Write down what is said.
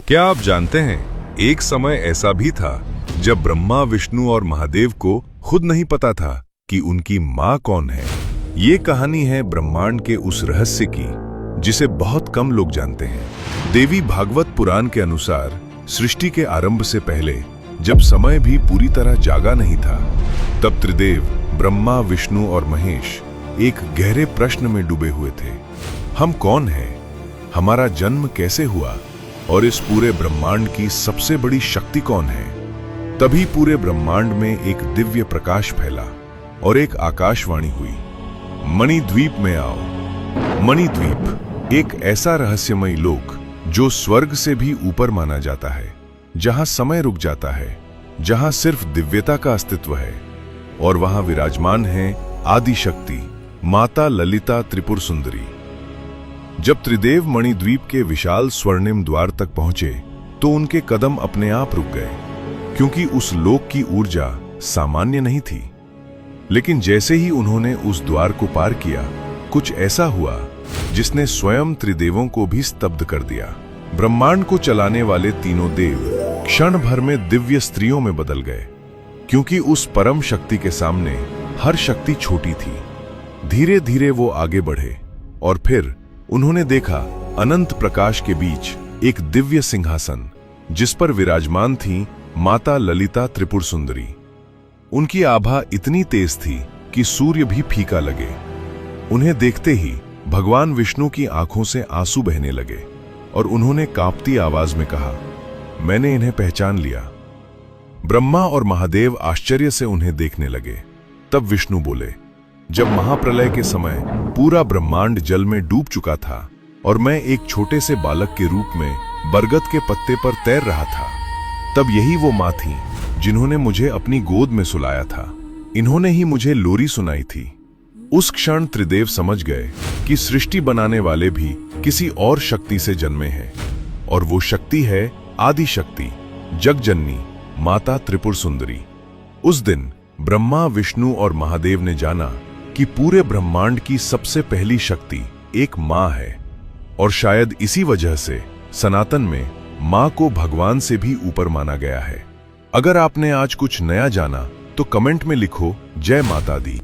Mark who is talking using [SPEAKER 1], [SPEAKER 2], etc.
[SPEAKER 1] क्या आप जानते हैं, एक समय ऐसा भी था जब ब्रह्मा, विष्णु और महादेव को खुद नहीं पता था कि उनकी माँ कौन है। ये कहानी है ब्रह्मांड के उस रहस्य की जिसे बहुत कम लोग जानते हैं। देवी भागवत पुराण के अनुसार सृष्टि के आरंभ से पहले, जब समय भी पूरी तरह जागा नहीं था, तब त्रिदेव ब्रह्मा, विष्णु और महेश एक गहरे प्रश्न में डूबे हुए थे। हम कौन हैं? हमारा जन्म कैसे हुआ? और इस पूरे ब्रह्मांड की सबसे बड़ी शक्ति कौन है? तभी पूरे ब्रह्मांड में एक दिव्य प्रकाश फैला और एक आकाशवाणी हुई, मणिद्वीप में आओ। मणिद्वीप एक ऐसा रहस्यमयी लोक जो स्वर्ग से भी ऊपर माना जाता है, जहां समय रुक जाता है, जहां सिर्फ दिव्यता का अस्तित्व है। और वहां विराजमान है आदि शक्ति माता ललिता त्रिपुर सुंदरी। जब त्रिदेव मणिद्वीप के विशाल स्वर्णिम द्वार तक पहुंचे तो उनके कदम अपने आप रुक गए, क्योंकि उस लोक की ऊर्जा सामान्य नहीं थी। लेकिन जैसे ही उन्होंने उस द्वार को पार किया, कुछ ऐसा हुआ जिसने स्वयं त्रिदेवों को भी स्तब्ध कर दिया। ब्रह्मांड को चलाने वाले तीनों देव क्षण भर में दिव्य स्त्रियों में बदल गए, क्योंकि उस परम शक्ति के सामने हर शक्ति छोटी थी। धीरे धीरे वो आगे बढ़े और फिर उन्होंने देखा अनंत प्रकाश के बीच एक दिव्य सिंहासन, जिस पर विराजमान थी माता ललिता त्रिपुर सुंदरी। उनकी आभा इतनी तेज थी कि सूर्य भी फीका लगे। उन्हें देखते ही भगवान विष्णु की आंखों से आंसू बहने लगे और उन्होंने कांपती आवाज में कहा, मैंने इन्हें पहचान लिया। ब्रह्मा और महादेव आश्चर्य से उन्हें देखने लगे। तब विष्णु बोले, जब महाप्रलय के समय पूरा ब्रह्मांड जल में डूब चुका था और मैं एक छोटे से बालक के रूप में बरगद के पत्ते पर तैर रहा था, तब यही वो माँ थी जिन्होंने मुझे अपनी गोद में सुलाया था। इन्होंने ही मुझे लोरी सुनाई थी। उस क्षण त्रिदेव समझ गए कि सृष्टि बनाने वाले भी किसी और शक्ति से जन्मे हैं, और वो शक्ति है आदि शक्ति, जगजननी माता त्रिपुर सुंदरी। उस दिन ब्रह्मा, विष्णु और महादेव ने जाना कि पूरे ब्रह्मांड की सबसे पहली शक्ति एक माँ है, और शायद इसी वजह से सनातन में माँ को भगवान से भी ऊपर माना गया है। अगर आपने आज कुछ नया जाना तो कमेंट में लिखो, जय माता दी।